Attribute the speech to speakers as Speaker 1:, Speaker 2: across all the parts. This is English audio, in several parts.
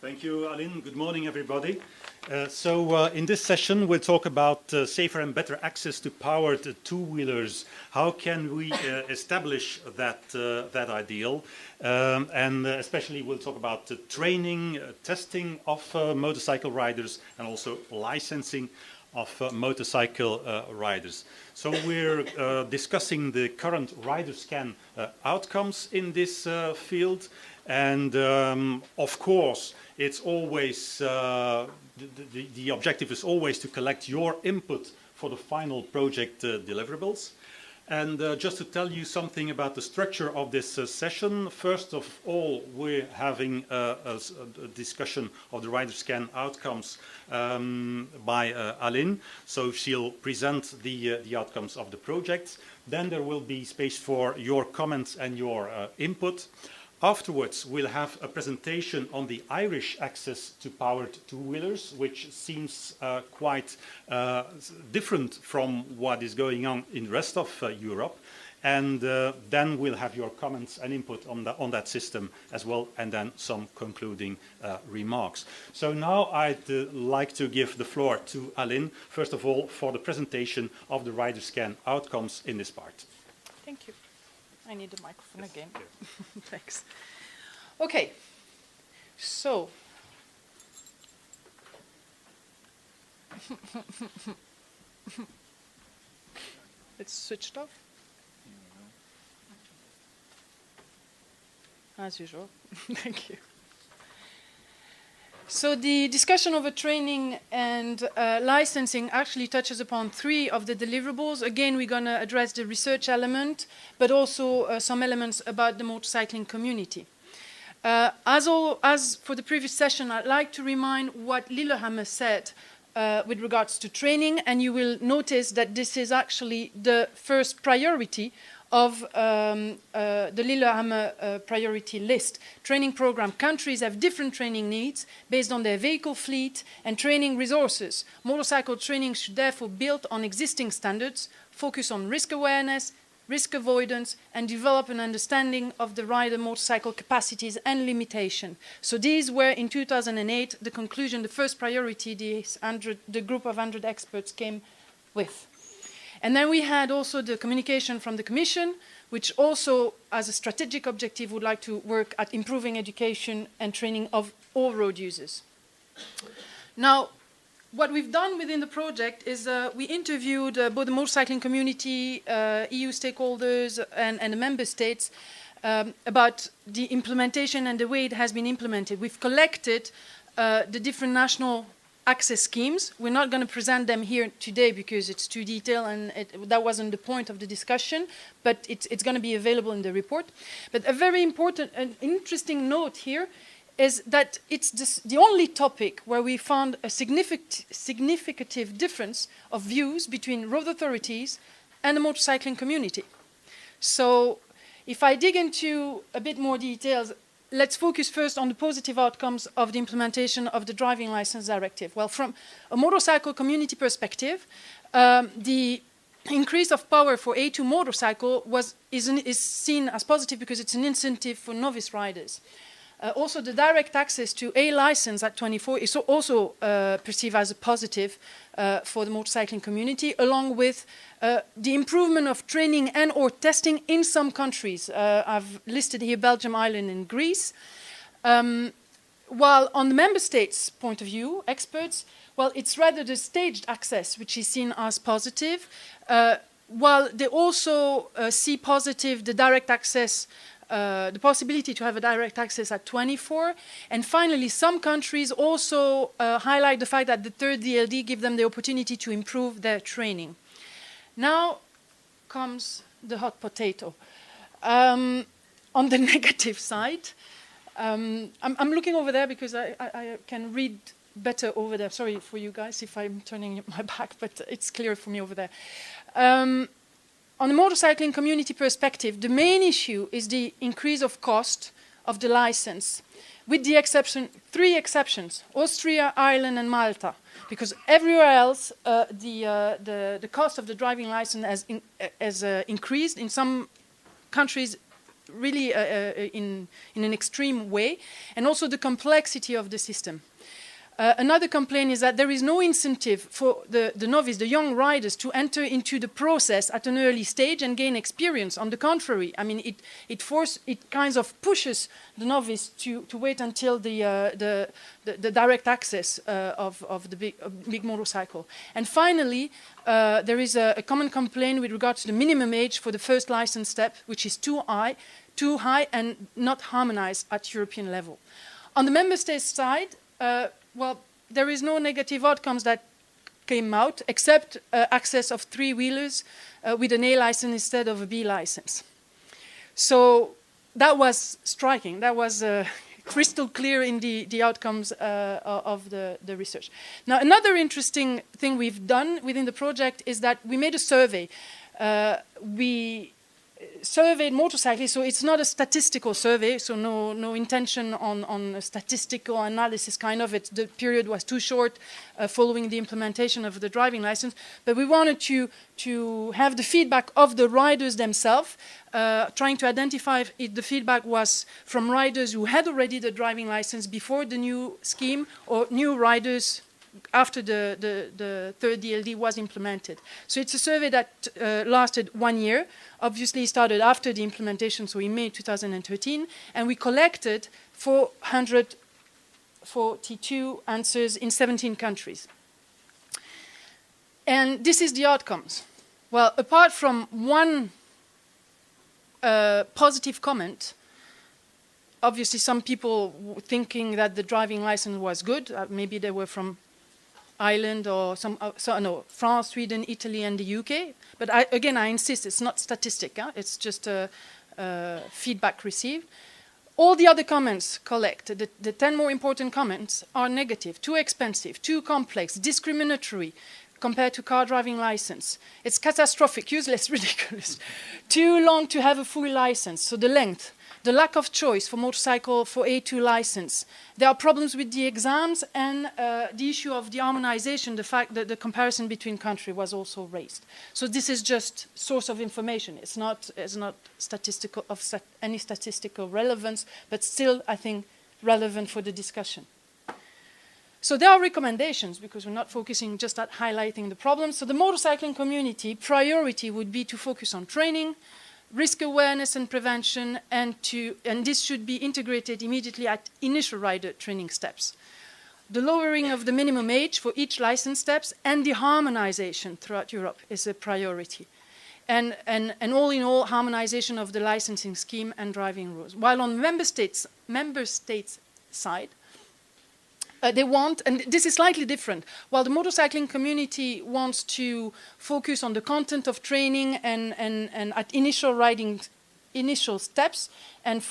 Speaker 1: Thank you, Aline. Good morning, everybody. In this session, we'll talk about safer and better access to powered two-wheelers. How can we establish that ideal? And especially, we'll talk about training, testing of motorcycle riders, and also licensing of motorcycle riders. So we're discussing the current rider scan outcomes in this field. And of course, it's always the objective is always to collect your input for the final project deliverables. And just to tell you something about the structure of this session, first of all, we're having a discussion of the rider scan outcomes by Aline. So she'll present the outcomes of the project. Then there will be space for your comments and your input. Afterwards, we'll have a presentation on the Irish access to powered two-wheelers, which seems quite different from what is going on in the rest of Europe. And then we'll have your comments and input on that system as well, and then some concluding remarks. So now I'd like to give the floor to Aline, first of all, for the presentation of the rider scan outcomes in this part.
Speaker 2: Thank you. I need the microphone again. Thanks. Okay, so it's switched off. As usual. Thank you. So the discussion over training and licensing actually touches upon 3 of the deliverables. Again, we're going to address the research element, but also some elements about the motorcycling community. As for the previous session, I'd like to remind what Lillehammer said with regards to training, and you will notice that this is actually the first priority of the Lillehammer priority list. Training program. Countries have different training needs based on their vehicle fleet and training resources. Motorcycle training should therefore build on existing standards, focus on risk awareness, risk avoidance, and develop an understanding of the rider motorcycle capacities and limitation. So these were, in 2008, the conclusion, the first priority the group of 100 experts came with. And then we had also the communication from the Commission, which also, as a strategic objective, would like to work at improving education and training of all road users. Now, what we've done within the project is we interviewed both the motorcycling community, EU stakeholders, and the member states about the implementation and the way it has been implemented. We've collected the different national access schemes. We're not going to present them here today because it's too detailed and that wasn't the point of the discussion, but it's going to be available in the report. But a very important and interesting note here is that it's the only topic where we found a significant difference of views between road authorities and the motorcycling community. So if I dig into a bit more details, let's focus first on the positive outcomes of the implementation of the driving license directive. Well, from a motorcycle community perspective, the increase of power for A2 motorcycle is seen as positive because it's an incentive for novice riders. Also, the direct access to A license at 24 is also perceived as a positive for the motorcycling community, along with the improvement of training and or testing in some countries. I've listed here Belgium, Ireland, and Greece. While on the member states' point of view, experts, well, it's rather the staged access which is seen as positive, while they also see positive the direct access, the possibility to have a direct access at 24. And finally, some countries also highlight the fact that the third DLD give them the opportunity to improve their training. Now comes the hot potato. On the negative side, I'm looking over there because I can read better over there. Sorry for you guys if I'm turning my back, but it's clear for me over there. On the motorcycling community perspective, the main issue is the increase of cost of the license, with the exception, 3 exceptions, Austria, Ireland, and Malta, because everywhere else the cost of the driving license has increased. In some countries, really in an extreme way, and also the complexity of the system. Another complaint is that there is no incentive for the novice, the young riders, to enter into the process at an early stage and gain experience. On the contrary, I mean, it kind of pushes the novice to wait until the direct access of the big motorcycle. And finally, there is a common complaint with regard to the minimum age for the first license step, which is too high and not harmonized at European level. On the member states side, well, there is no negative outcomes that came out, except access of three-wheelers with an A license instead of a B license. So that was striking. That was crystal clear in the outcomes of the research. Now, another interesting thing we've done within the project is that we made a survey. We surveyed motorcyclists, so it's not a statistical survey, so no intention on a statistical analysis kind of it. The period was too short following the implementation of the driving license, but we wanted to have the feedback of the riders themselves, trying to identify if the feedback was from riders who had already the driving license before the new scheme or new riders after the third DLD was implemented. So it's a survey that lasted 1 year. Obviously, it started after the implementation, so in May 2013, and we collected 442 answers in 17 countries. And this is the outcomes. Well, apart from one positive comment, obviously some people thinking that the driving license was good, maybe they were from Ireland or France, Sweden, Italy, and the UK. But again, I insist, it's not statistic. It's just feedback received. All the other comments collected, the 10 more important comments, are negative, too expensive, too complex, discriminatory compared to car driving license. It's catastrophic, useless, ridiculous. Too long to have a full license, so the length. The lack of choice for motorcycle for A2 license. There are problems with the exams, and the issue of the harmonization, the fact that the comparison between countries was also raised. So this is just source of information. It's not statistical of any statistical relevance, but still, I think, relevant for the discussion. So there are recommendations, because we're not focusing just at highlighting the problems. So the motorcycling community priority would be to focus on training, risk awareness and prevention, and this should be integrated immediately at initial rider training steps. The lowering of the minimum age for each license steps and the harmonization throughout Europe is a priority. And all in all, harmonization of the licensing scheme and driving rules. While on member states side, they want, and this is slightly different, while the motorcycling community wants to focus on the content of training and at initial steps, and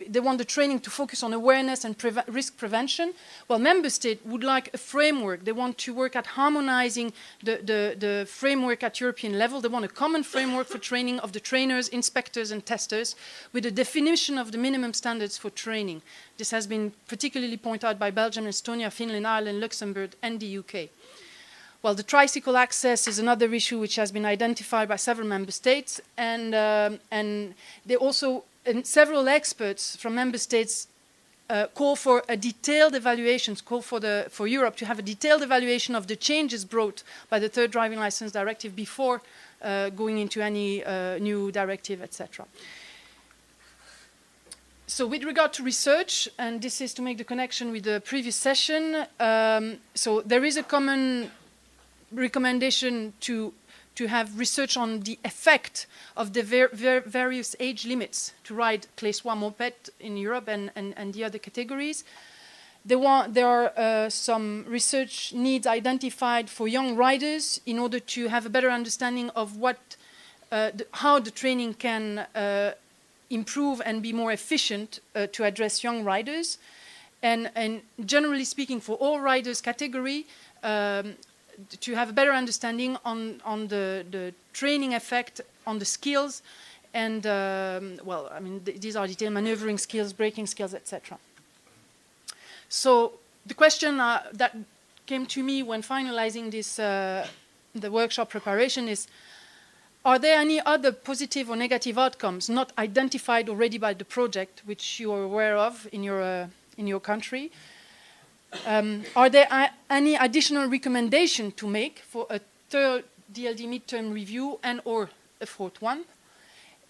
Speaker 2: they want the training to focus on awareness and risk prevention, while member states would like a framework. They want to work at harmonizing the framework at European level. They want a common framework for training of the trainers, inspectors, and testers, with a definition of the minimum standards for training. This has been particularly pointed out by Belgium, Estonia, Finland, Ireland, Luxembourg, and the UK. Well, the tricycle access is another issue which has been identified by several member states, and they also, and several experts from member states call for a detailed evaluation, for Europe to have a detailed evaluation of the changes brought by the third driving license directive before going into any new directive, etc. So with regard to research, and this is to make the connection with the previous session, so there is a common recommendation to have research on the effect of the various age limits to ride Class 1 moped in Europe and the other categories. There are some research needs identified for young riders in order to have a better understanding of how the training can improve and be more efficient to address young riders. And generally speaking, for all riders category, to have a better understanding on the training effect on the skills, and well, I mean, these are detailed maneuvering skills, braking skills, etc. So the question that came to me when finalizing this the workshop preparation is: Are there any other positive or negative outcomes not identified already by the project, which you are aware of in your country? Are there any additional recommendation to make for a third DLD midterm review and or a fourth one?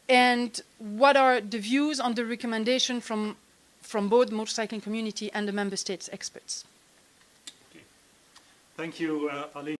Speaker 2: And what are the views on the recommendation from both the motorcycling community and the member states experts?
Speaker 1: Okay. Thank you, Aline.